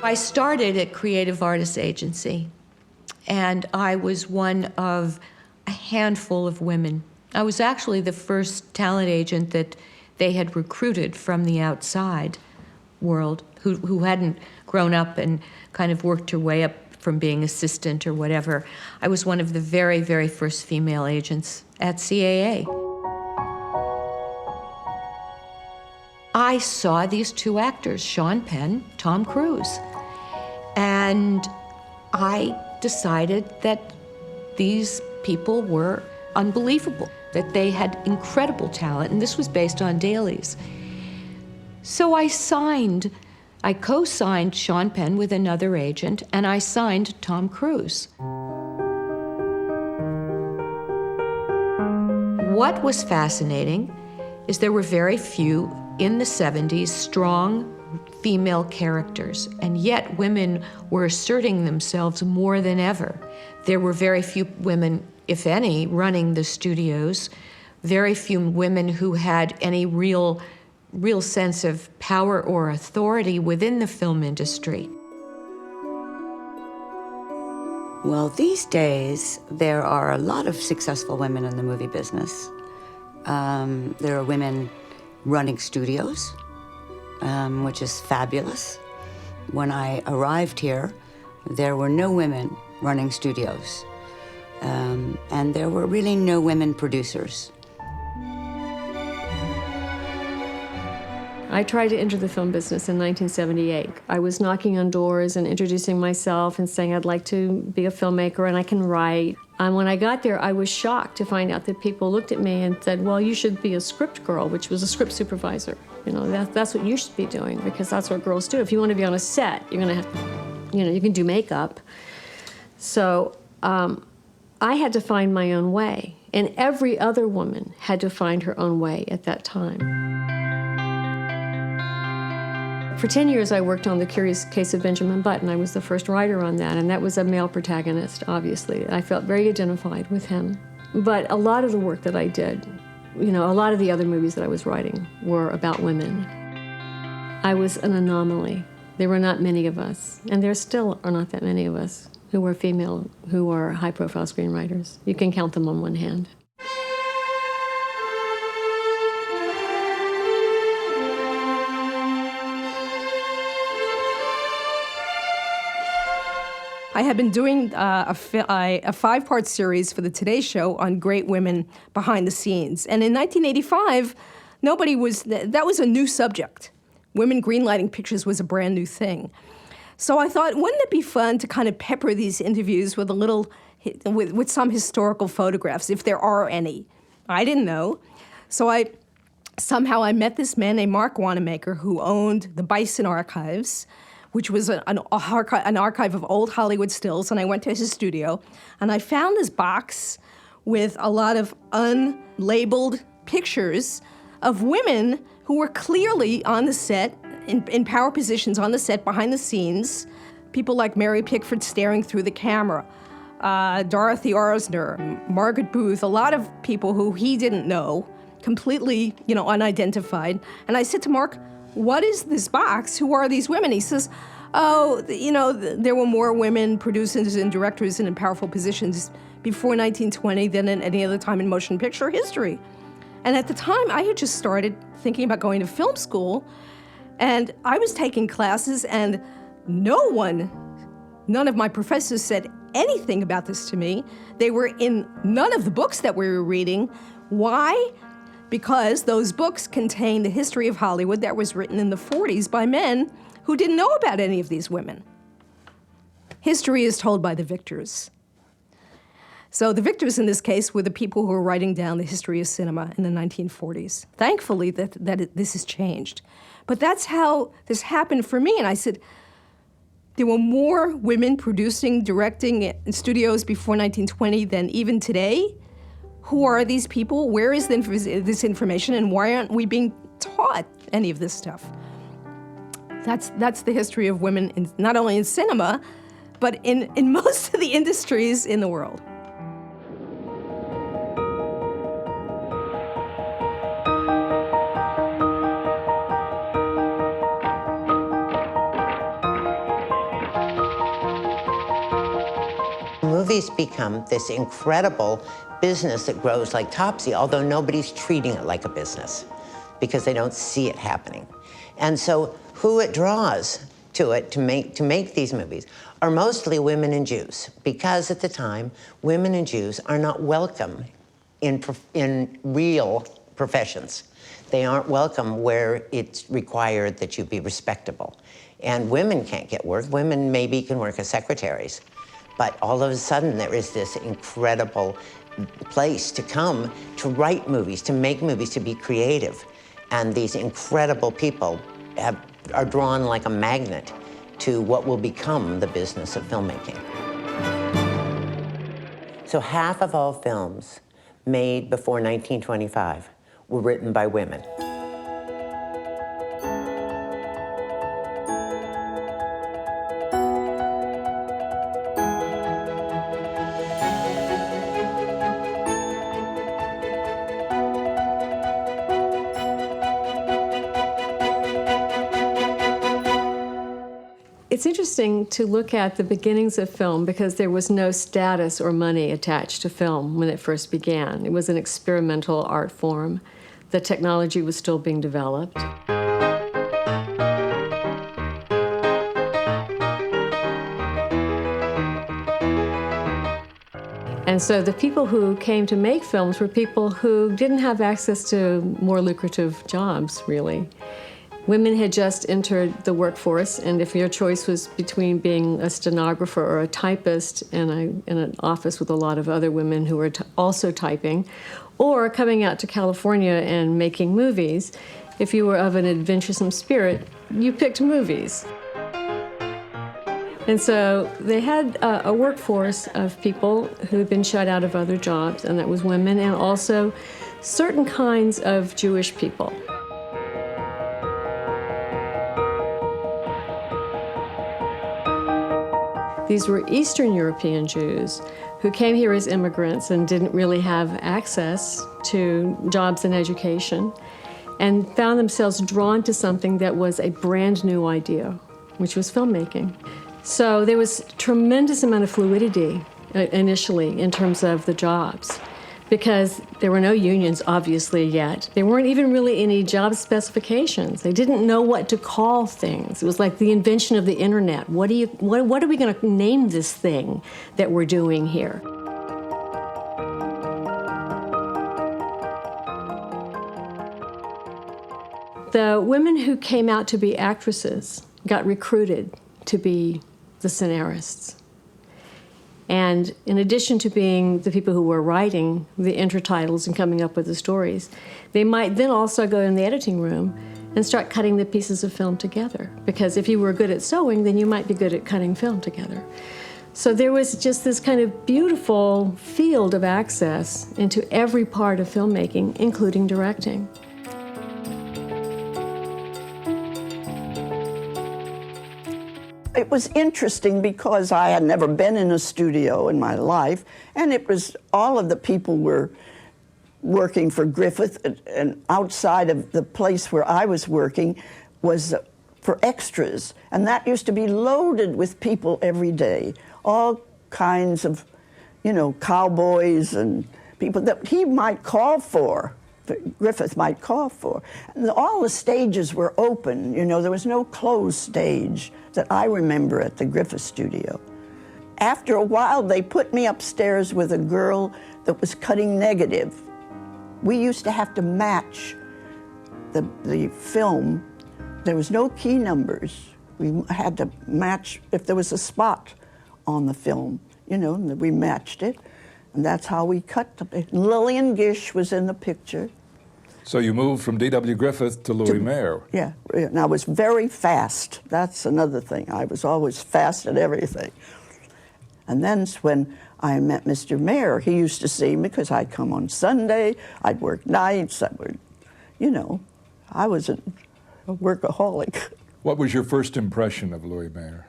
I started at Creative Artists Agency, and I was one of a handful of women. I was actually the first talent agent that they had recruited from the outside world, who hadn't grown up and kind of worked her way up from being assistant or whatever. I was one of the very, very first female agents at CAA. I saw these two actors, Sean Penn, Tom Cruise, and I decided that these people were unbelievable, that they had incredible talent, and this was based on dailies. So I co-signed Sean Penn with another agent, and I signed Tom Cruise. What was fascinating is there were very few in the 70s strong female characters, and yet women were asserting themselves more than ever. There were very few women, if any, running the studios, very few women who had any real sense of power or authority within the film industry. Well, these days, there are a lot of successful women in the movie business. There are women running studios, which is fabulous. When I arrived here, there were no women running studios, and there were really no women producers. I tried to enter the film business in 1978. I was knocking on doors and introducing myself and saying I'd like to be a filmmaker and I can write. And when I got there, I was shocked to find out that people looked at me and said, well, you should be a script girl, which was a script supervisor. You know, that's what you should be doing, because that's what girls do. If you want to be on a set, you're going to have to, you know, you can do makeup. So I had to find my own way. And every other woman had to find her own way at that time. For 10 years, I worked on The Curious Case of Benjamin Button. I was the first writer on that, and that was a male protagonist, obviously. I felt very identified with him. But a lot of the work that I did, you know, a lot of the other movies that I was writing were about women. I was an anomaly. There were not many of us, and there still are not that many of us who were female, who are high-profile screenwriters. You can count them on one hand. I had been doing a 5-part series for the Today Show on great women behind the scenes. And in 1985, that was a new subject. Women greenlighting pictures was a brand new thing. So I thought, wouldn't it be fun to kind of pepper these interviews with with some historical photographs, if there are any? I didn't know. So somehow I met this man named Mark Wanamaker, who owned the Bison Archives, which was an archive of old Hollywood stills, and I went to his studio, and I found this box with a lot of unlabeled pictures of women who were clearly on the set, in power positions on the set, behind the scenes, people like Mary Pickford staring through the camera, Dorothy Arzner, Margaret Booth, a lot of people who he didn't know, completely, unidentified. And I said to Mark, what is this box? Who are these women? He says, oh, there were more women producers and directors in powerful positions before 1920 than in any other time in motion picture history. And at the time, I had just started thinking about going to film school, and I was taking classes, and none of my professors said anything about this to me. They were in none of the books that we were reading. Why? Because those books contain the history of Hollywood that was written in the 40s by men who didn't know about any of these women. History is told by the victors. So the victors in this case were the people who were writing down the history of cinema in the 1940s. Thankfully, this has changed. But that's how this happened for me. And I said, there were more women producing, directing in studios before 1920 than even today. Who are these people? Where is this information? And why aren't we being taught any of this stuff? That's the history of women, not only in cinema, but in most of the industries in the world. Movies become this incredible business that grows like Topsy, although nobody's treating it like a business because they don't see it happening. And so who it draws to it to make these movies are mostly women and Jews, because at the time, women and Jews are not welcome in real professions. They aren't welcome where it's required that you be respectable. And women can't get work. Women maybe can work as secretaries. But all of a sudden, there is this incredible place to come to write movies, to make movies, to be creative. And these incredible people are drawn like a magnet to what will become the business of filmmaking. So half of all films made before 1925 were written by women. It's interesting to look at the beginnings of film because there was no status or money attached to film when it first began. It was an experimental art form. The technology was still being developed. And so the people who came to make films were people who didn't have access to more lucrative jobs, really. Women had just entered the workforce, and if your choice was between being a stenographer or a typist in an office with a lot of other women who were also typing, or coming out to California and making movies, if you were of an adventuresome spirit, you picked movies. And so they had a workforce of people who had been shut out of other jobs, and that was women, and also certain kinds of Jewish people. These were Eastern European Jews who came here as immigrants and didn't really have access to jobs and education, and found themselves drawn to something that was a brand new idea, which was filmmaking. So there was a tremendous amount of fluidity initially in terms of the jobs, because there were no unions, obviously, yet. There weren't even really any job specifications. They didn't know what to call things. It was like the invention of the internet. What are we going to name this thing that we're doing here? The women who came out to be actresses got recruited to be the scenarists. And in addition to being the people who were writing the intertitles and coming up with the stories, they might then also go in the editing room and start cutting the pieces of film together. Because if you were good at sewing, then you might be good at cutting film together. So there was just this kind of beautiful field of access into every part of filmmaking, including directing. It was interesting because I had never been in a studio in my life, and it was all of the people were working for Griffith, and outside of the place where I was working was for extras, and that used to be loaded with people every day, all kinds of, you know, cowboys and people that he might call for, that Griffith might call for. And all the stages were open, you know, there was no closed stage that I remember at the Griffith studio. After a while, they put me upstairs with a girl that was cutting negative. We used to have to match the film. There was no key numbers. We had to match if there was a spot on the film, you know, and we matched it. And that's how we cut the Lillian Gish was in the picture. So you moved from D.W. Griffith to Louis Mayer. Yeah, and I was very fast. That's another thing. I was always fast at everything. And then when I met Mr. Mayer, he used to see me because I'd come on Sunday, I'd work nights, I would, you know, I was a workaholic. What was your first impression of Louis Mayer?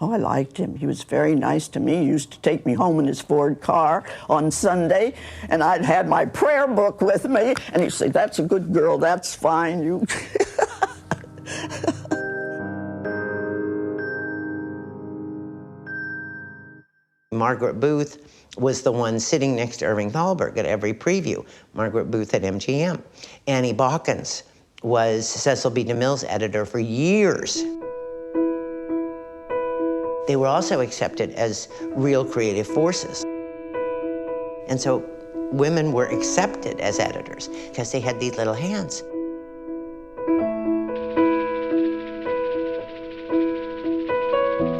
Oh, I liked him. He was very nice to me. He used to take me home in his Ford car on Sunday, and I'd had my prayer book with me, and he'd say, "That's a good girl, that's fine, you." Margaret Booth was the one sitting next to Irving Thalberg at every preview. Margaret Booth at MGM. Annie Balkins was Cecil B. DeMille's editor for years. They were also accepted as real creative forces. And so women were accepted as editors because they had these little hands.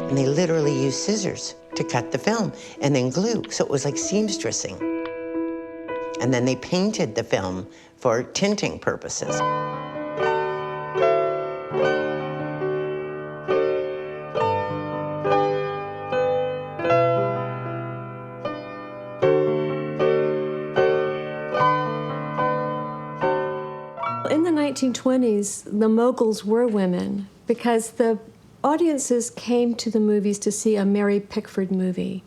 And they literally used scissors to cut the film and then glue. So it was like seamstressing. And then they painted the film for tinting purposes. In the 1920s, the moguls were women because the audiences came to the movies to see a Mary Pickford movie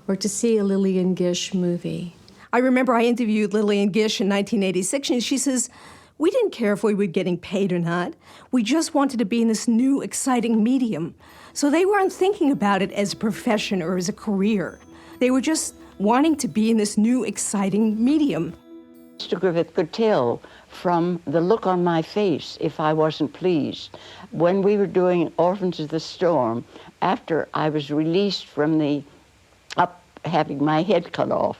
or to see a Lillian Gish movie. I remember I interviewed Lillian Gish in 1986, and she says, "We didn't care if we were getting paid or not. We just wanted to be in this new, exciting medium." So they weren't thinking about it as a profession or as a career. They were just wanting to be in this new, exciting medium. Mr. Griffith could tell from the look on my face if I wasn't pleased. When we were doing Orphans of the Storm, after I was released from having my head cut off,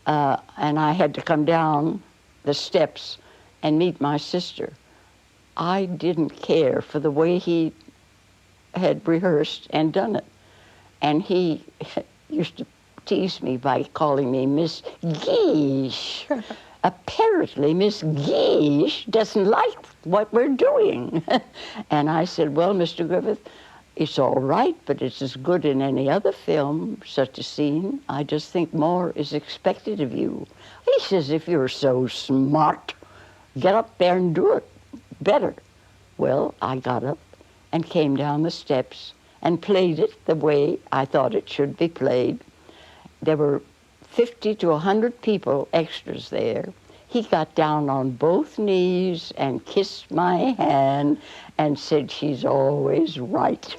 and I had to come down the steps and meet my sister, I didn't care for the way he had rehearsed and done it. And he used to tease me by calling me Miss Gish. Apparently, Miss Gish doesn't like what we're doing. And I said, "Well, Mr. Griffith, it's all right, but it's as good in any other film, such a scene. I just think more is expected of you." He says, "If you're so smart, get up there and do it better." Well, I got up and came down the steps and played it the way I thought it should be played. There were 50 to 100 people, extras there. He got down on both knees and kissed my hand and said, "She's always right."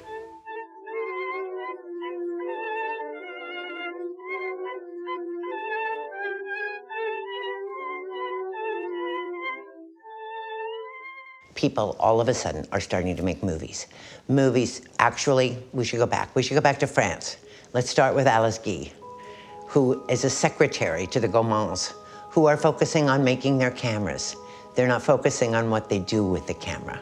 People all of a sudden are starting to make movies. Movies, actually, we should go back. We should go back to France. Let's start with Alice Guy, who is a secretary to the Gaumans, who are focusing on making their cameras. They're not focusing on what they do with the camera.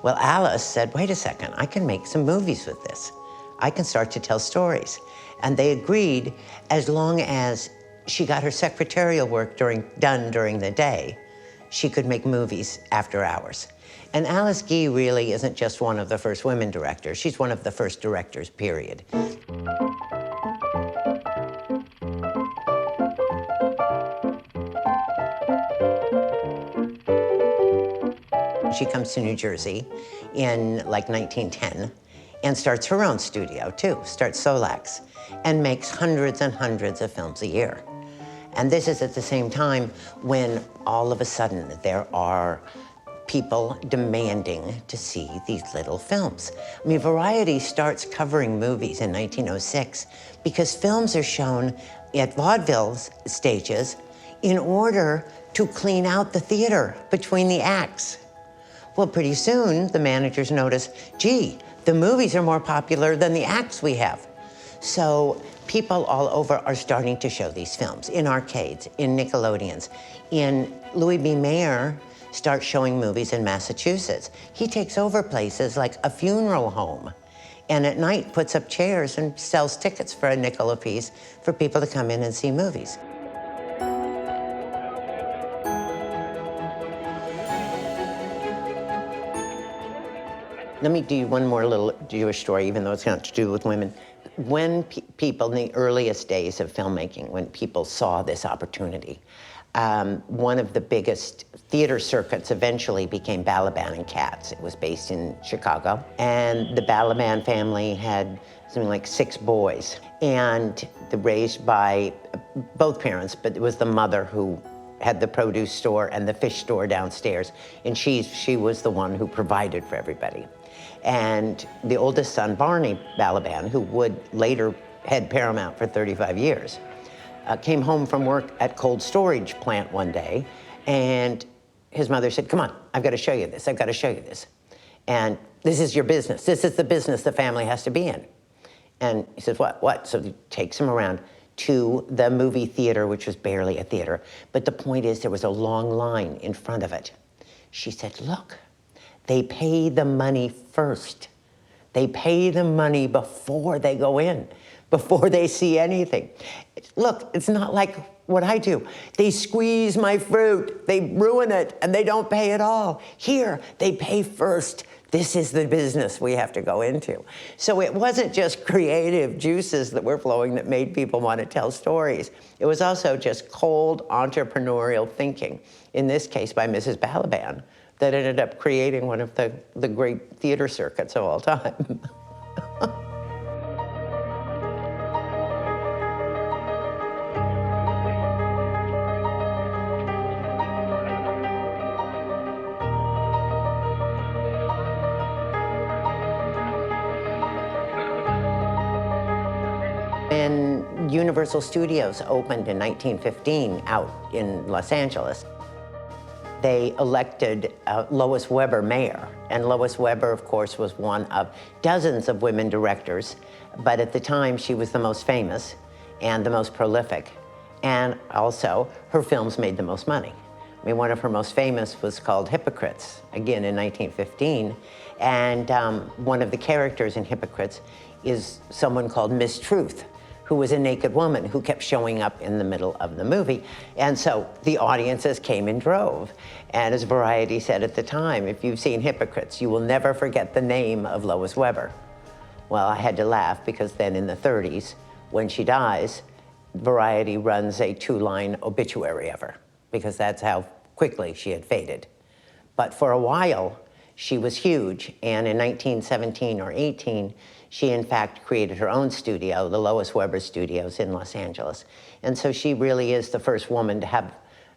Well, Alice said, "Wait a second, I can make some movies with this. I can start to tell stories." And they agreed as long as she got her secretarial work done during the day, she could make movies after hours. And Alice Guy really isn't just one of the first women directors. She's one of the first directors, period. She comes to New Jersey in like 1910, and starts her own studio too, starts Solax, and makes hundreds and hundreds of films a year. And this is at the same time when all of a sudden there are people demanding to see these little films. I mean, Variety starts covering movies in 1906 because films are shown at vaudeville stages in order to clean out the theater between the acts. Well, pretty soon the managers notice, gee, the movies are more popular than the acts we have. So people all over are starting to show these films in arcades, in Nickelodeons. Louis B. Mayer starts showing movies in Massachusetts. He takes over places like a funeral home, and at night puts up chairs and sells tickets for a nickel apiece for people to come in and see movies. Let me do one more little Jewish story, even though it's not to do with women. When people, in the earliest days of filmmaking, when people saw this opportunity, one of the biggest theater circuits eventually became Balaban and Katz. It was based in Chicago. And the Balaban family had something like 6 boys. And they're raised by both parents, but it was the mother who had the produce store and the fish store downstairs. And she was the one who provided for everybody. And the oldest son, Barney Balaban, who would later head Paramount for 35 years, came home from work at cold storage plant one day, and his mother said, come on, I've got to show you this, I've got to show you this. And this is your business. This is the business the family has to be in. And he says, what? So he takes him around to the movie theater, which was barely a theater. But the point is, there was a long line in front of it. She said, look, they pay the money first. They pay the money before they go in, before they see anything. Look, it's not like what I do. They squeeze my fruit, they ruin it, and they don't pay at all. Here, they pay first. This is the business we have to go into. So it wasn't just creative juices that were flowing that made people want to tell stories. It was also just cold entrepreneurial thinking, in this case by Mrs. Balaban, that ended up creating one of the great theater circuits of all time. When Universal Studios opened in 1915 out in Los Angeles, they elected Lois Weber mayor. And Lois Weber, of course, was one of dozens of women directors, but at the time she was the most famous and the most prolific. And also, her films made the most money. I mean, one of her most famous was called Hypocrites, again in 1915. And one of the characters in Hypocrites is someone called Miss Truth, who was a naked woman who kept showing up in the middle of the movie. And so the audiences came in drove. And as Variety said at the time, if you've seen Hypocrites, you will never forget the name of Lois Weber. Well, I had to laugh because then in the 30s, when she dies, Variety runs a 2-line obituary of her, because that's how quickly she had faded. But for a while, she was huge, and in 1917 or 18, she in fact created her own studio, the Lois Weber Studios in Los Angeles. And so she really is the first woman to have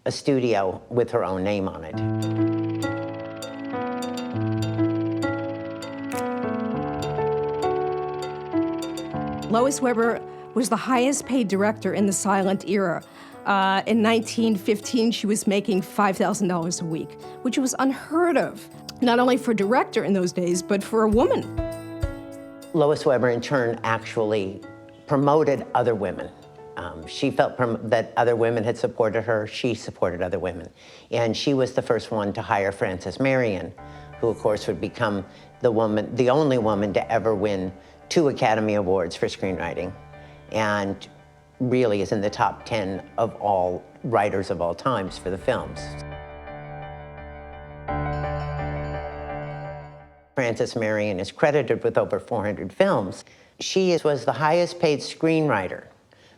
a studio with her own name on it. Lois Weber was the highest paid director in the silent era. In 1915, she was making $5,000 a week, which was unheard of, not only for a director in those days, but for a woman. Lois Weber, in turn, actually promoted other women. She felt that other women had supported her. She supported other women. And she was the first one to hire Frances Marion, who, of course, would become the only woman to ever win 2 Academy Awards for screenwriting, and really is in the top 10 of all writers of all times for the films. Frances Marion is credited with over 400 films. She was the highest paid screenwriter,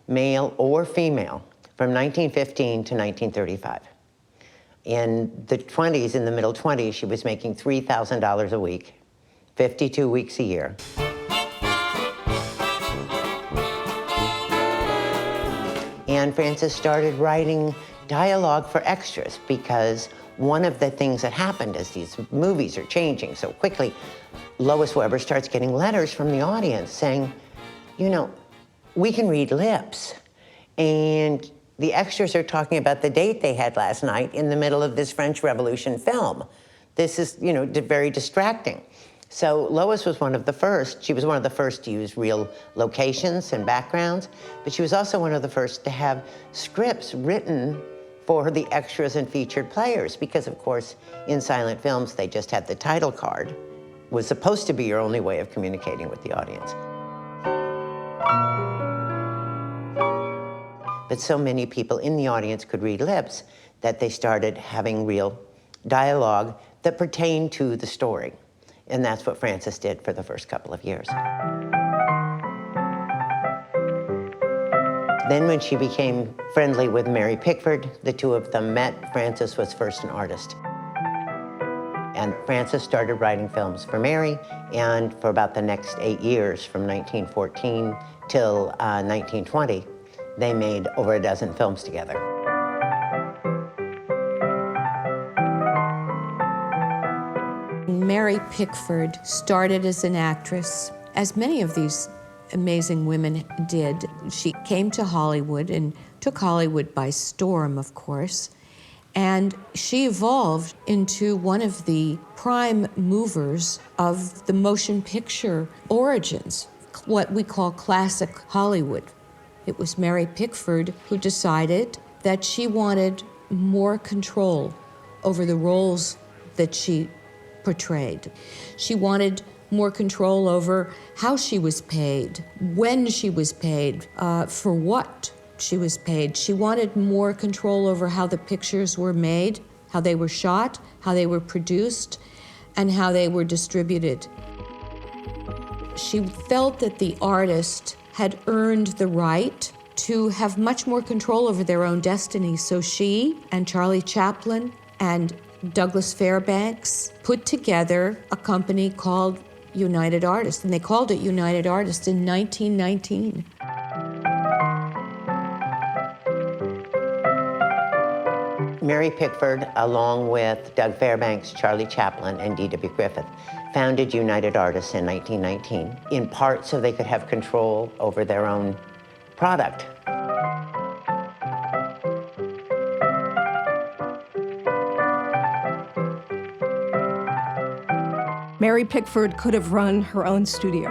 male or female, from 1915 to 1935. In the 20s, in the middle 20s, she was making $3,000 a week, 52 weeks a year. And Frances started writing dialogue for extras because one of the things that happened as these movies are changing so quickly, Lois Weber starts getting letters from the audience saying, you know, we can read lips. And the extras are talking about the date they had last night in the middle of this French Revolution film. This is, you know, very distracting. So Lois was one of the first. She was one of the first to use real locations and backgrounds, but she was also one of the first to have scripts written for the extras and featured players, because of course, in silent films, they just had the title card. It was supposed to be your only way of communicating with the audience. But so many people in the audience could read lips that they started having real dialogue that pertained to the story. And that's what Frances did for the first couple of years. Then when she became friendly with Mary Pickford, the two of them met. Frances was first an artist. And Frances started writing films for Mary, and for about the next 8 years, from 1914 till 1920, they made over a dozen films together. Mary Pickford started as an actress, as many of these amazing women did. She came to Hollywood and took Hollywood by storm, of course, and she evolved into one of the prime movers of the motion picture origins, what we call classic Hollywood. It was Mary Pickford who decided that she wanted more control over the roles that she portrayed. She wanted more control over how she was paid, when she was paid, for what she was paid. She wanted more control over how the pictures were made, how they were shot, how they were produced, and how they were distributed. She felt that the artist had earned the right to have much more control over their own destiny. So she and Charlie Chaplin and Douglas Fairbanks put together a company called United Artists, and they called it United Artists in 1919. Mary Pickford, along with Doug Fairbanks, Charlie Chaplin, and D.W. Griffith, founded United Artists in 1919, in part so they could have control over their own product. Mary Pickford could have run her own studio.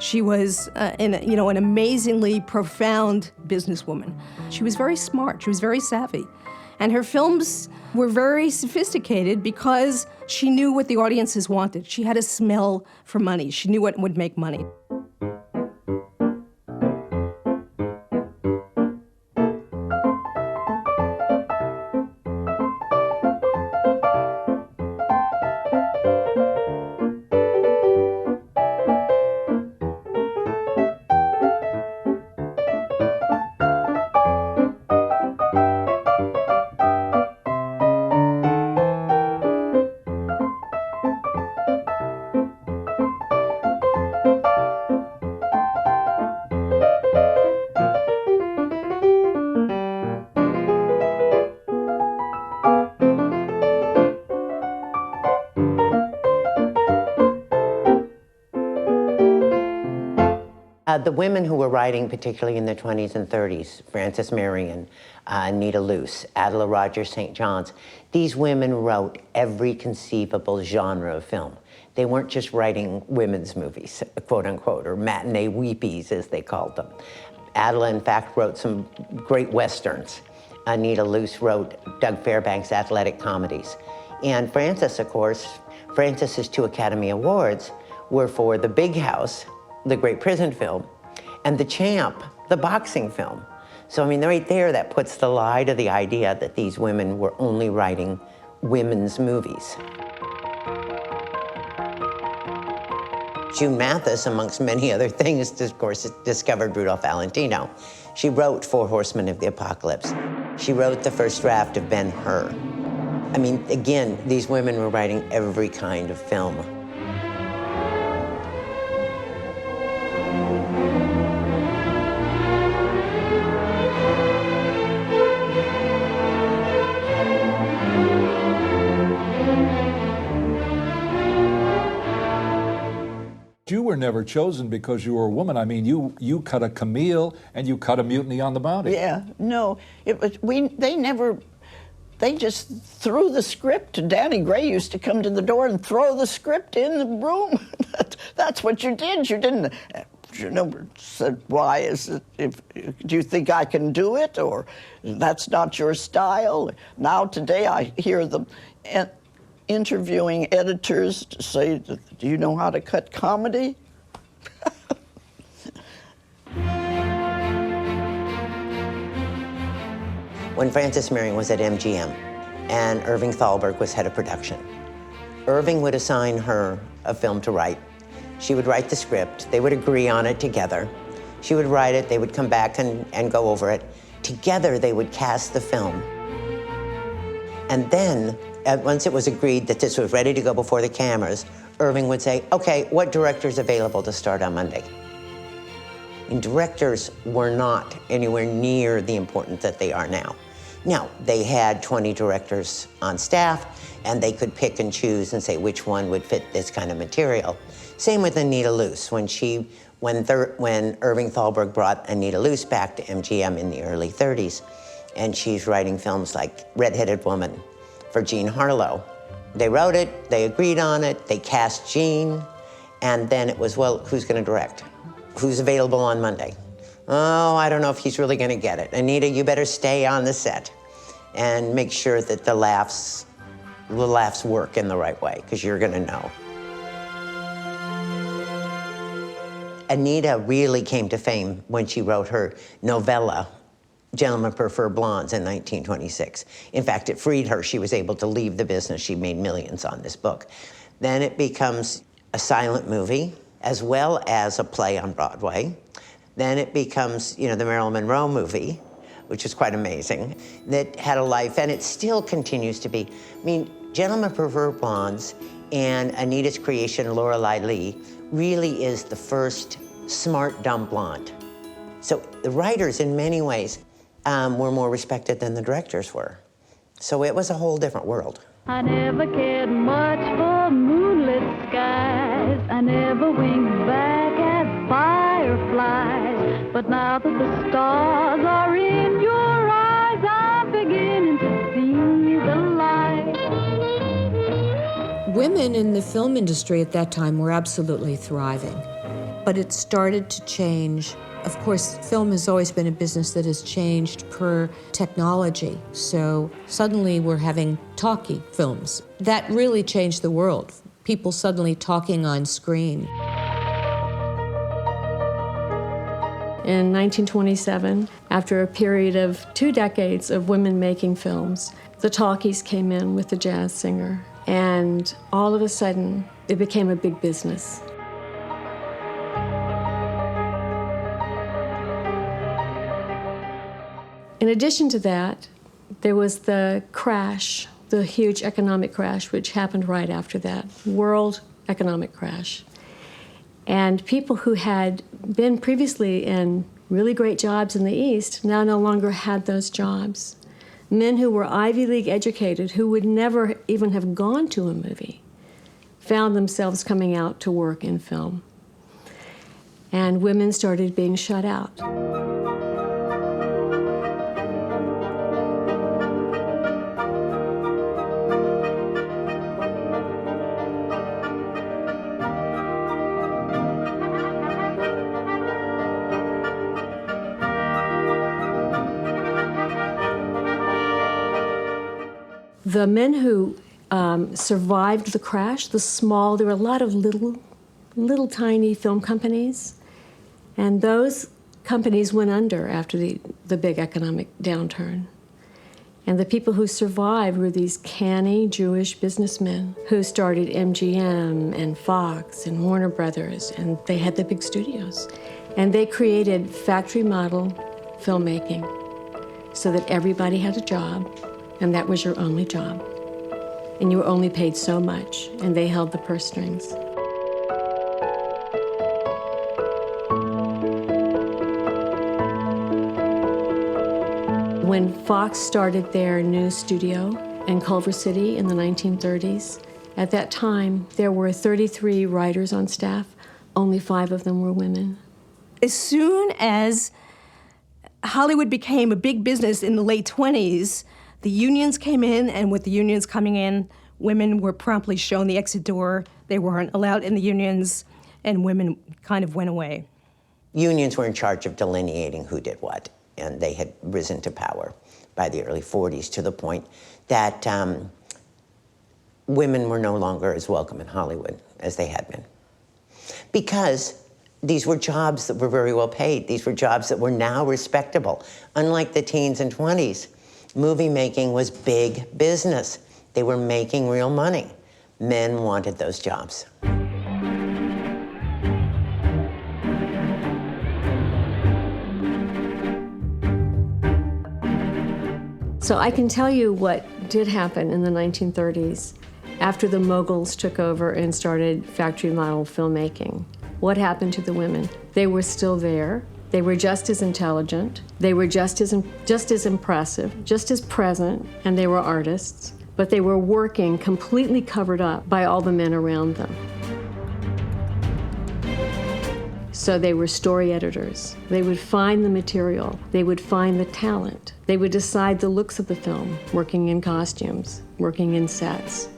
She was an amazingly profound businesswoman. She was very smart. She was very savvy. And her films were very sophisticated because she knew what the audiences wanted. She had a smell for money. She knew what would make money. The women who were writing, particularly in the 20s and 30s, Frances Marion, Anita Luce, Adela Rogers St. John's, these women wrote every conceivable genre of film. They weren't just writing women's movies, quote unquote, or matinee weepies, as they called them. Adela, in fact, wrote some great westerns. Anita Luce wrote Doug Fairbanks' athletic comedies. And Frances, of course, Frances's 2 Academy Awards were for The Big House, the great prison film, and The Champ, the boxing film. So, I mean, right there, that puts the lie to the idea that these women were only writing women's movies. June Mathis, amongst many other things, of course, discovered Rudolph Valentino. She wrote 4 Horsemen of the Apocalypse. She wrote the first draft of Ben-Hur. I mean, again, these women were writing every kind of film. You were never chosen because you were a woman. I mean, you cut a Camille and you cut a Mutiny on the Bounty. Yeah, no, it was they just threw the script. Danny Gray used to come to the door and throw the script in the room. That's what you did. You didn't. You never said, "Why is it? Do you think I can do it?" Or "That's not your style." Now today, I hear them interviewing editors to say, "Do you know how to cut comedy?" When Frances Marion was at MGM and Irving Thalberg was head of production, Irving would assign her a film to write. She would write the script. They would agree on it together. She would write it. They would come back and go over it. Together, they would cast the film. And then, once it was agreed that this was ready to go before the cameras, Irving would say, "Okay, what director's available to start on Monday?" And directors were not anywhere near the importance that they are now. Now, they had 20 directors on staff, and they could pick and choose and say which one would fit this kind of material. Same with Anita Loos. When Irving Thalberg brought Anita Loos back to MGM in the early 30s, and she's writing films like Red-Headed Woman for Jean Harlow. They wrote it, they agreed on it, they cast Jean, and then it was, well, who's gonna direct? Who's available on Monday? Oh, I don't know if he's really gonna get it. Anita, you better stay on the set and make sure that the laughs work in the right way, because you're gonna know. Anita really came to fame when she wrote her novella, Gentlemen Prefer Blondes, in 1926. In fact, it freed her. She was able to leave the business. She made millions on this book. Then it becomes a silent movie, as well as a play on Broadway. Then it becomes, the Marilyn Monroe movie, which is quite amazing, that had a life, and it still continues to be. I mean, Gentlemen Prefer Blondes and Anita's creation, Lorelei Lee, really is the first smart, dumb blonde. So the writers, in many ways, were more respected than the directors were. So it was a whole different world. I never cared much for moonlit skies. I never winked back at fireflies. But now that the stars are in your eyes, I'm beginning to see the light. Women in the film industry at that time were absolutely thriving, but it started to change. Of course, film has always been a business that has changed per technology. So suddenly we're having talkie films. That really changed the world. People suddenly talking on screen. In 1927, after a period of 2 decades of women making films, the talkies came in with the jazz singer, and all of a sudden, it became a big business. In addition to that, there was the crash, the huge economic crash, which happened right after that, world economic crash. And people who had been previously in really great jobs in the East now no longer had those jobs. Men who were Ivy League educated, who would never even have gone to a movie, found themselves coming out to work in film. And women started being shut out. The men who survived the crash, there were a lot of little tiny film companies, and those companies went under after the big economic downturn. And the people who survived were these canny Jewish businessmen who started MGM and Fox and Warner Brothers, and they had the big studios. And they created factory model filmmaking so that everybody had a job, and that was your only job. And you were only paid so much, and they held the purse strings. When Fox started their new studio in Culver City in the 1930s, at that time there were 33 writers on staff. only 5 of them were women. As soon as Hollywood became a big business in the late 20s, the unions came in, and with the unions coming in, women were promptly shown the exit door. They weren't allowed in the unions, and women kind of went away. Unions were in charge of delineating who did what, and they had risen to power by the early 40s to the point that women were no longer as welcome in Hollywood as they had been. Because these were jobs that were very well paid. These were jobs that were now respectable. Unlike the teens and 20s, movie making was big business. They were making real money. Men wanted those jobs. So I can tell you what did happen in the 1930s after the moguls took over and started factory model filmmaking. What happened to the women? They were still there. They were just as intelligent. They were just as impressive, just as present, and they were artists. But they were working completely covered up by all the men around them. So they were story editors. They would find the material. They would find the talent. They would decide the looks of the film, working in costumes, working in sets.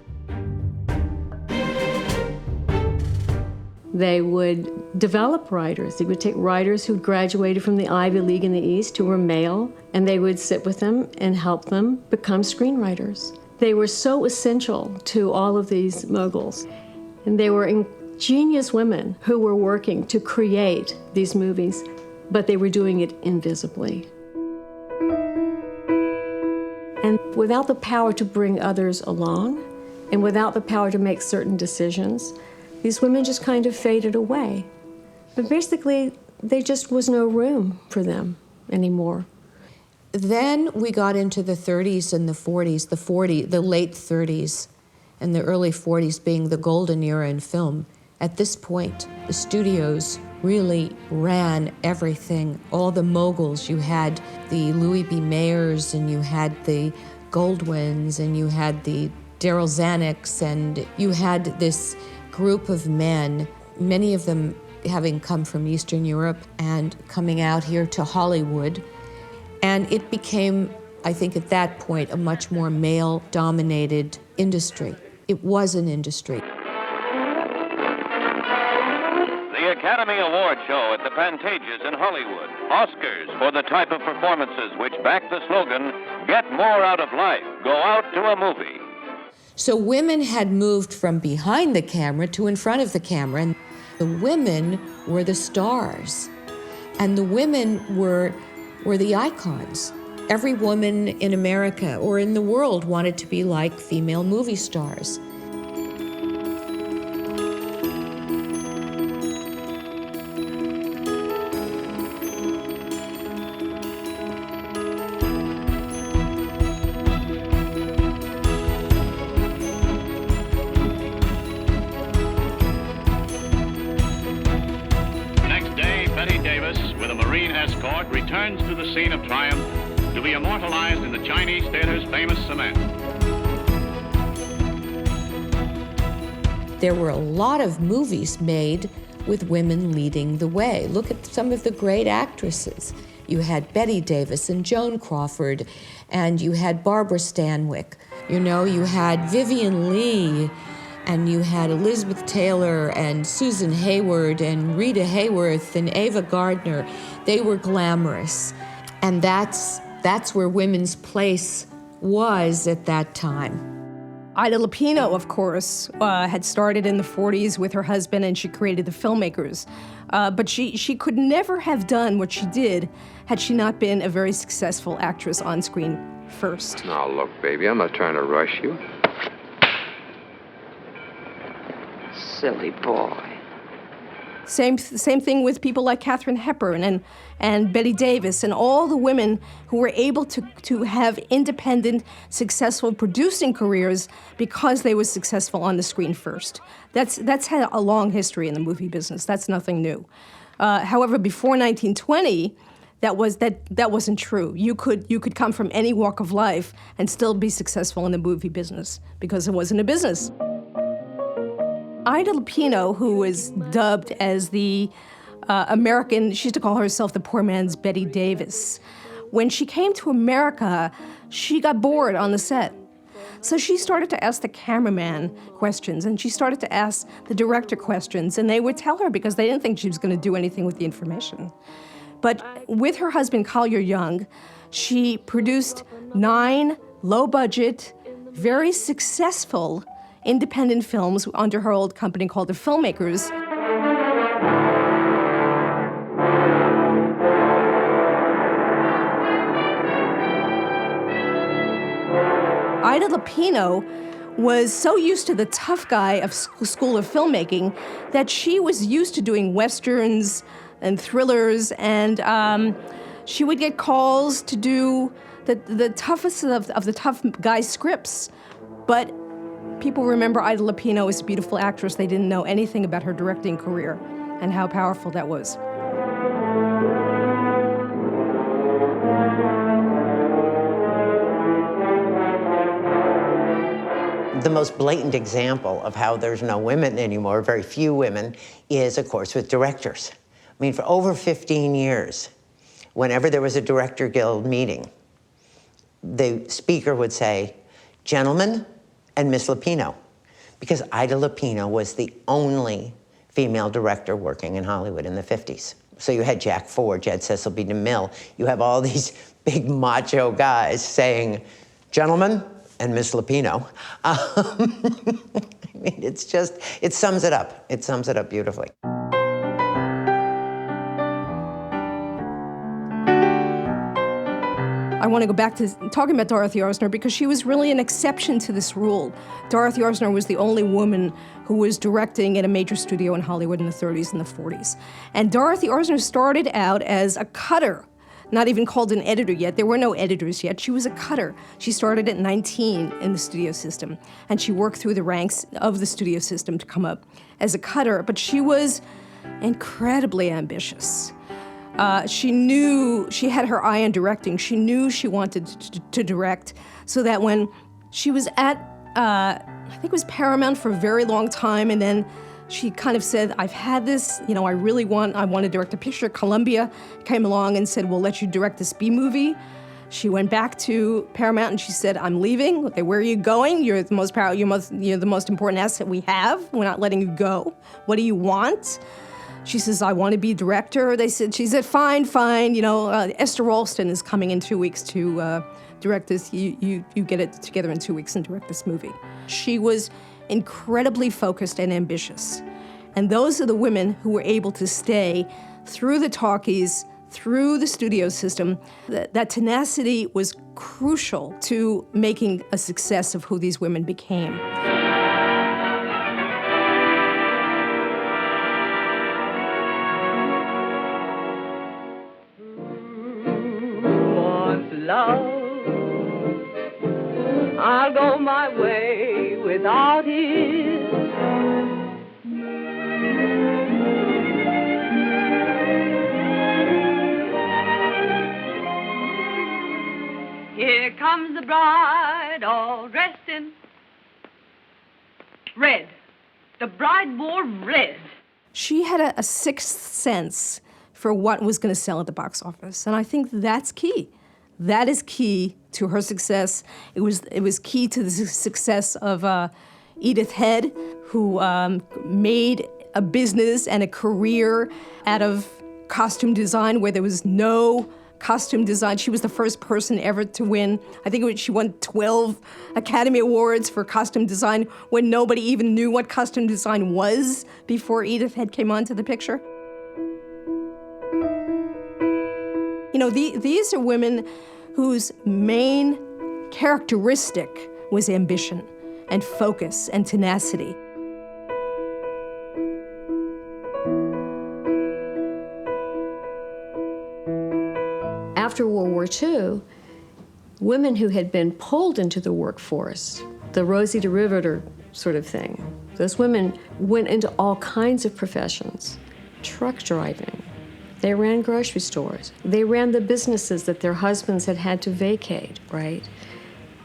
They would develop writers. They would take writers who graduated from the Ivy League in the East, who were male, and they would sit with them and help them become screenwriters. They were so essential to all of these moguls. And they were ingenious women who were working to create these movies, but they were doing it invisibly. And without the power to bring others along, and without the power to make certain decisions, these women just kind of faded away. But basically, there just was no room for them anymore. Then we got into the 30s and the 40s, the late 30s and the early 40s being the golden era in film. At this point, the studios really ran everything. All the moguls, you had the Louis B. Mayers, and you had the Goldwyns, and you had the Daryl Zanucks, and you had this group of men, many of them having come from Eastern Europe and coming out here to Hollywood. And it became, I think at that point, a much more male-dominated industry. It was an industry. The Academy Award show at the Pantages in Hollywood. Oscars for the type of performances which back the slogan, "Get more out of life, go out to a movie." So women had moved from behind the camera to in front of the camera, and the women were the stars. And the women were the icons. Every woman in America or in the world wanted to be like female movie stars. Returns to the scene of triumph to be immortalized in the Chinese theater's famous cement. There were a lot of movies made with women leading the way. Look at some of the great actresses. You had Bette Davis and Joan Crawford, and you had Barbara Stanwyck. You know, you had Vivien Leigh, and you had Elizabeth Taylor and Susan Hayward and Rita Hayworth and Ava Gardner. They were glamorous. And that's where women's place was at that time. Ida Lupino, of course, had started in the 40s with her husband, and she created the Filmmakers. But she could never have done what she did had she not been a very successful actress on screen first. Now, look, baby, I'm not trying to rush you. Silly boy. Same thing with people like Katharine Hepburn and Bette Davis and all the women who were able to have independent, successful producing careers because they were successful on the screen first. That's had a long history in the movie business. That's nothing new. However, before 1920, that wasn't true. You could come from any walk of life and still be successful in the movie business because it wasn't a business. Ida Lupino, who was dubbed as the American, she used to call herself the poor man's Betty Davis. When she came to America, she got bored on the set. So she started to ask the cameraman questions, and she started to ask the director questions, and they would tell her because they didn't think she was going to do anything with the information. But with her husband, Collier Young, she produced 9 low-budget, very successful independent films under her old company called the Filmmakers. Ida Lupino was so used to the tough guy of School of Filmmaking that she was used to doing westerns and thrillers, and she would get calls to do the toughest of the tough guy scripts. But people remember Ida Lupino as a beautiful actress. They didn't know anything about her directing career and how powerful that was. The most blatant example of how there's no women anymore, very few women, is, of course, with directors. I mean, for over 15 years, whenever there was a Director Guild meeting, the speaker would say, "Gentlemen and Miss Lupino," because Ida Lupino was the only female director working in Hollywood in the 50s. So you had Jack Ford, you had Cecil B. DeMille, you have all these big macho guys saying, "Gentlemen and Miss Lupino." I mean, it's just, it sums it up. It sums it up beautifully. I want to go back to talking about Dorothy Arzner because she was really an exception to this rule. Dorothy Arzner was the only woman who was directing at a major studio in Hollywood in the 30s and the 40s. And Dorothy Arzner started out as a cutter, not even called an editor yet. There were no editors yet. She was a cutter. She started at 19 in the studio system, and she worked through the ranks of the studio system to come up as a cutter. But she was incredibly ambitious. She knew she had her eye on directing. She knew she wanted to direct, so that when she was at, I think it was Paramount for a very long time, and then she kind of said, "I've had this, I want to direct a picture." Columbia came along and said, "We'll let you direct this B movie." She went back to Paramount and she said, "I'm leaving." Okay, "Where are you going? You're the most powerful, you're the most important asset we have. We're not letting you go. What do you want?" She says, "I want to be director." She said, fine, Esther Ralston is coming in 2 weeks to direct this. You get it together in 2 weeks and direct this movie. She was incredibly focused and ambitious. And those are the women who were able to stay through the talkies, through the studio system. That tenacity was crucial to making a success of who these women became. Love, I'll go my way without it. Here comes the bride, all dressed in red. The bride wore red. She had a sixth sense for what was going to sell at the box office, and I think that's key. That is key to her success. It was key to the success of Edith Head, who made a business and a career out of costume design where there was no costume design. She was the first person ever to win. I think she won 12 Academy Awards for costume design when nobody even knew what costume design was before Edith Head came onto the picture. These are women whose main characteristic was ambition and focus and tenacity. After World War II, women who had been pulled into the workforce, the Rosita Riveter sort of thing, those women went into all kinds of professions. Truck driving. They ran grocery stores. They ran the businesses that their husbands had to vacate, right?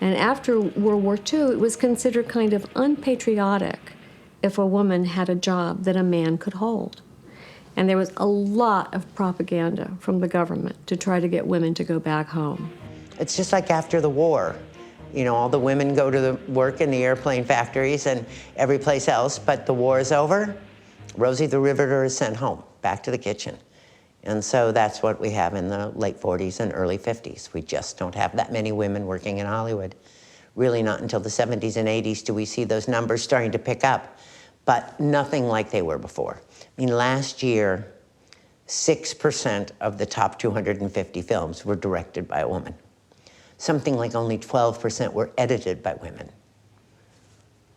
And after World War II, it was considered kind of unpatriotic if a woman had a job that a man could hold. And there was a lot of propaganda from the government to try to get women to go back home. It's just like after the war. You know, all the women go to the work in the airplane factories and every place else, but the war is over. Rosie the Riveter is sent home, back to the kitchen. And so that's what we have in the late 40s and early 50s. We just don't have that many women working in Hollywood. Really not until the 70s and 80s do we see those numbers starting to pick up, but nothing like they were before. I mean, last year, 6% of the top 250 films were directed by a woman. Something like only 12% were edited by women.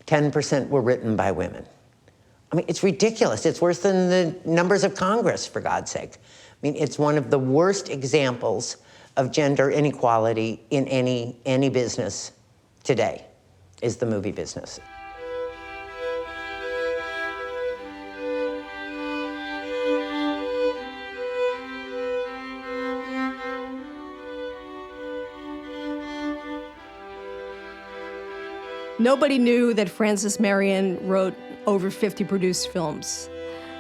10% were written by women. I mean, it's ridiculous. It's worse than the numbers of Congress, for God's sake. I mean, it's one of the worst examples of gender inequality in any business today, is the movie business. Nobody knew that Frances Marion wrote over 50 produced films.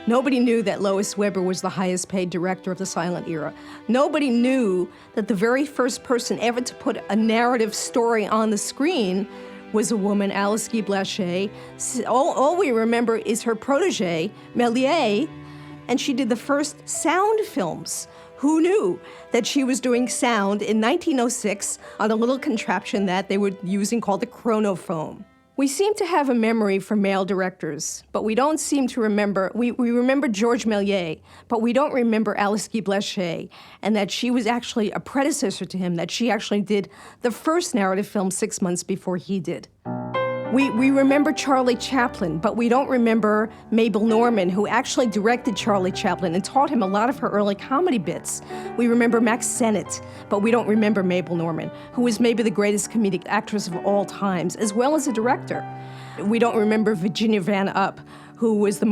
Nobody knew that Lois Weber was the highest paid director of the silent era. Nobody knew that the very first person ever to put a narrative story on the screen was a woman, Alice Guy Blaché. All we remember is her protege, Méliès, and she did the first sound films. Who knew that she was doing sound in 1906 on a little contraption that they were using called the chronophone? We seem to have a memory for male directors, but we don't seem to remember, we remember Georges Méliès, but we don't remember Alice Guy Blaché, and that she was actually a predecessor to him, that she actually did the first narrative film 6 months before he did. We remember Charlie Chaplin, but we don't remember Mabel Normand, who actually directed Charlie Chaplin and taught him a lot of her early comedy bits. We remember Max Sennett, but we don't remember Mabel Normand, who was maybe the greatest comedic actress of all times, as well as a director. We don't remember Virginia Van Upp, who was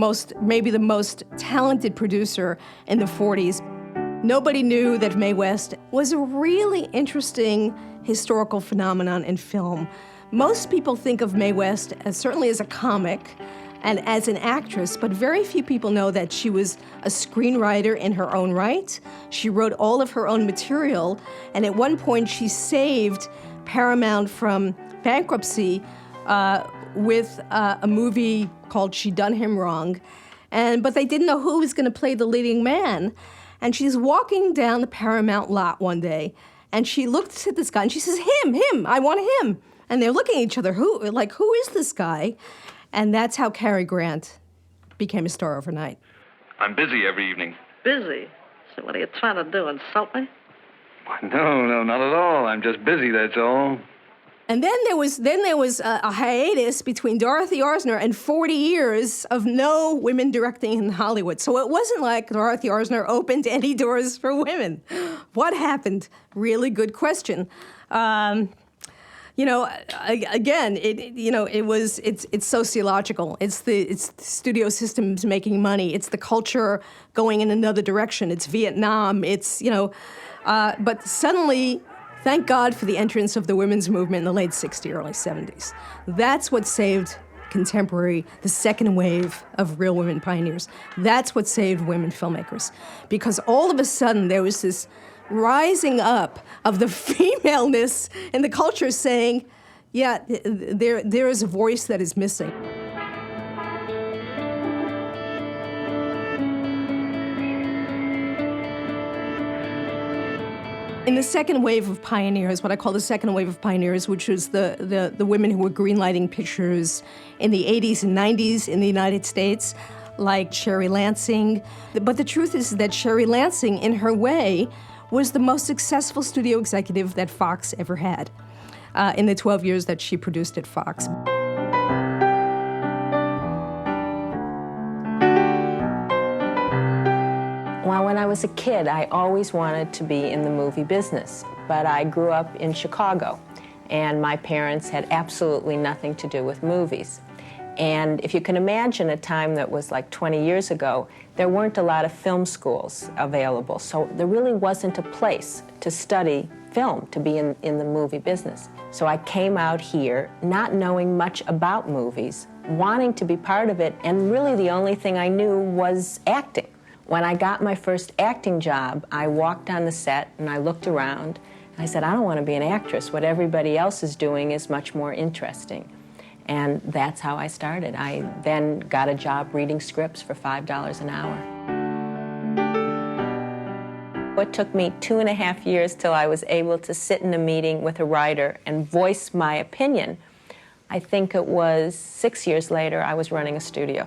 maybe the most talented producer in the 40s. Nobody knew that Mae West was a really interesting historical phenomenon in film. Most people think of Mae West certainly as a comic and as an actress, but very few people know that she was a screenwriter in her own right. She wrote all of her own material, and at one point she saved Paramount from bankruptcy with a movie called She Done Him Wrong, but they didn't know who was going to play the leading man. And she's walking down the Paramount lot one day, and she looks at this guy, and she says, him, I want him. And they're looking at each other, who is this guy? And that's how Cary Grant became a star overnight. I'm busy every evening. Busy? So what are you trying to do, insult me? No, not at all. I'm just busy, that's all. And then there was a hiatus between Dorothy Arzner and 40 years of no women directing in Hollywood. So it wasn't like Dorothy Arzner opened any doors for women. What happened? Really good question. Again, it's sociological. It's the studio systems making money. It's the culture going in another direction. It's Vietnam. But suddenly, thank God for the entrance of the women's movement in the late 60s, early 70s. That's what saved the second wave of real women pioneers. That's what saved women filmmakers. Because all of a sudden, there was this rising up of the femaleness in the culture saying, yeah, there is a voice that is missing. In the second wave of pioneers, what I call the second wave of pioneers, which was the women who were greenlighting pictures in the 80s and 90s in the United States, like Sherry Lansing. But the truth is that Sherry Lansing, in her way, was the most successful studio executive that Fox ever had in the 12 years that she produced at Fox. Well, when I was a kid, I always wanted to be in the movie business, but I grew up in Chicago, and my parents had absolutely nothing to do with movies. And if you can imagine a time that was like 20 years ago, there weren't a lot of film schools available, so there really wasn't a place to study film, to be in the movie business. So I came out here not knowing much about movies, wanting to be part of it, and really the only thing I knew was acting. When I got my first acting job, I walked on the set and I looked around. And I said, I don't want to be an actress. What everybody else is doing is much more interesting. And that's how I started. I then got a job reading scripts for $5 an hour. It took me 2.5 years till I was able to sit in a meeting with a writer and voice my opinion. I think it was 6 years later I was running a studio.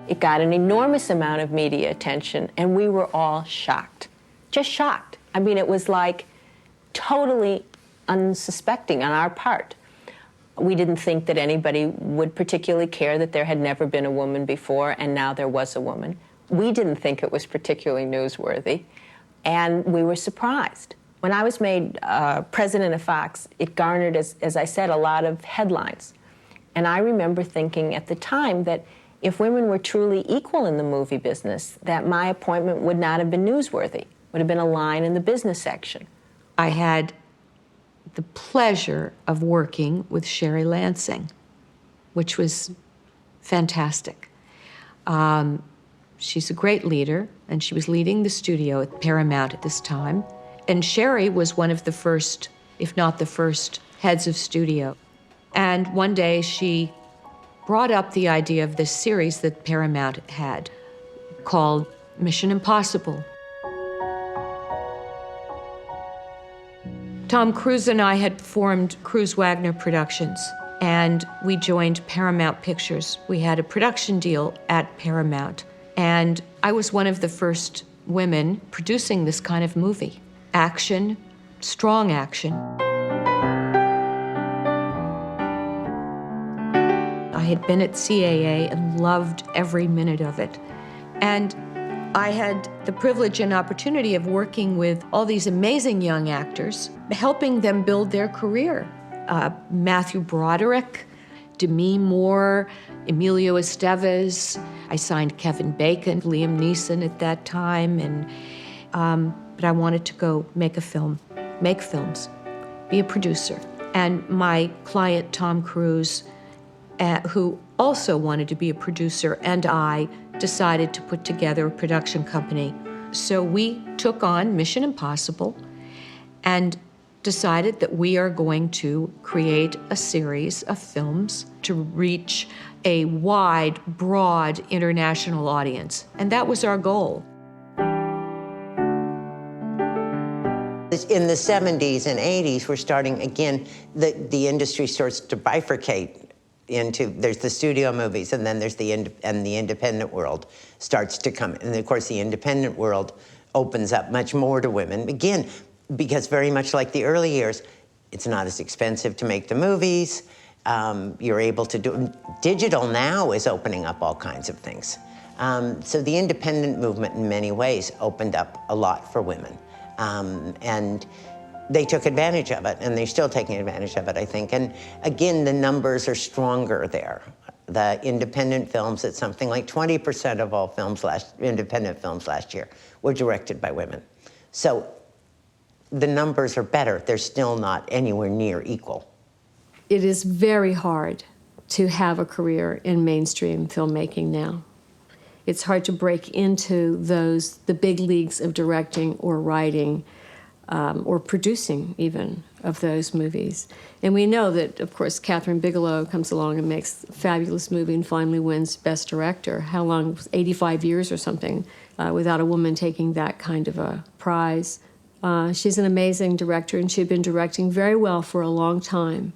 It got an enormous amount of media attention, and we were all shocked. Just shocked. I mean, it was like totally unsuspecting on our part. We didn't think that anybody would particularly care that there had never been a woman before, and now there was a woman. We didn't think it was particularly newsworthy, and we were surprised. When I was made president of Fox, it garnered, as I said, a lot of headlines. And I remember thinking at the time that if women were truly equal in the movie business, that my appointment would not have been newsworthy, would have been a line in the business section. I had the pleasure of working with Sherry Lansing, which was fantastic. She's a great leader, and she was leading the studio at Paramount at this time. And Sherry was one of the first, if not the first, heads of studio. And one day she brought up the idea of this series that Paramount had called Mission Impossible. Tom Cruise and I had formed Cruise Wagner Productions, and we joined Paramount Pictures. We had a production deal at Paramount, and I was one of the first women producing this kind of movie. Action, strong action. I had been at CAA and loved every minute of it. And I had the privilege and opportunity of working with all these amazing young actors, helping them build their career. Matthew Broderick, Demi Moore, Emilio Estevez. I signed Kevin Bacon, Liam Neeson at that time, and but I wanted to go make a film, make films, be a producer. And my client, Tom Cruise, who also wanted to be a producer, and I decided to put together a production company. So we took on Mission Impossible and decided that we are going to create a series of films to reach a wide, broad international audience. And that was our goal. In the 70s and 80s, we're starting, again, the industry starts to bifurcate into, there's the studio movies, and then there's the independent world starts to come. And of course, the independent world opens up much more to women. Again, because very much like the early years, it's not as expensive to make the movies. You're able to do, digital now is opening up all kinds of things. So the independent movement in many ways opened up a lot for women. And they took advantage of it, and they're still taking advantage of it, I think. And again, the numbers are stronger there. The independent films, it's something like 20% of all independent films last year were directed by women. So the numbers are better. They're still not anywhere near equal. It is very hard to have a career in mainstream filmmaking now. It's hard to break into the big leagues of directing or writing or producing even of those movies. And we know that, of course, Catherine Bigelow comes along and makes a fabulous movie and finally wins Best Director. How long? 85 years or something without a woman taking that kind of a prize. She's an amazing director, and she'd been directing very well for a long time.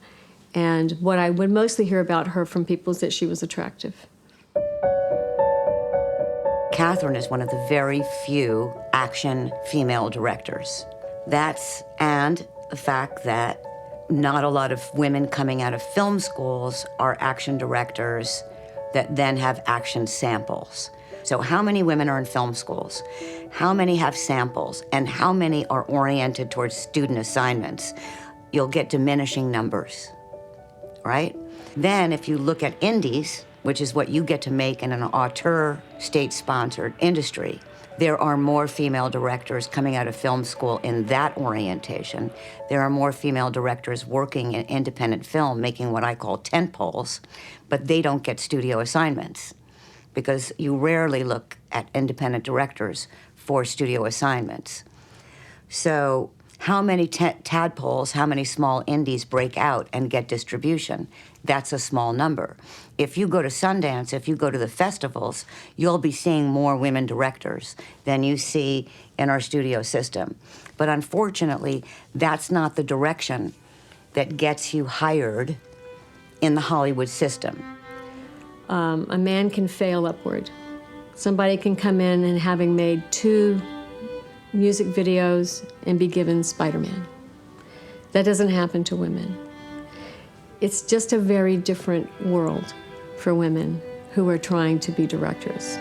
And what I would mostly hear about her from people is that she was attractive. Catherine is one of the very few action female directors. And the fact that not a lot of women coming out of film schools are action directors that then have action samples. So how many women are in film schools? How many have samples? And how many are oriented towards student assignments? You'll get diminishing numbers, right? Then if you look at indies, which is what you get to make in an auteur, state-sponsored industry, There are more female directors coming out of film school in that orientation. There are more female directors working in independent film, making what I call tentpoles, but they don't get studio assignments because you rarely look at independent directors for studio assignments. So how many tadpoles, how many small indies break out and get distribution? That's a small number. If you go to Sundance, if you go to the festivals, you'll be seeing more women directors than you see in our studio system. But unfortunately, that's not the direction that gets you hired in the Hollywood system. A man can fail upward. Somebody can come in and having made 2 music videos and be given Spider-Man. That doesn't happen to women. It's just a very different world for women who are trying to be directors.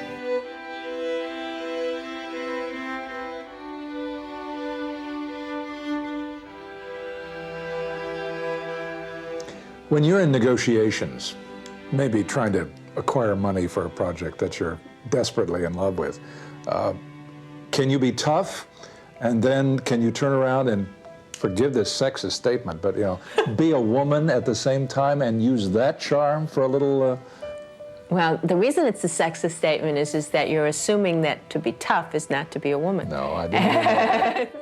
When you're in negotiations, maybe trying to acquire money for a project that you're desperately in love with, can you be tough? And then can you turn around and, forgive this sexist statement, but you know, be a woman at the same time and use that charm for a little? Well, the reason it's a sexist statement is that you're assuming that to be tough is not to be a woman. No, I didn't.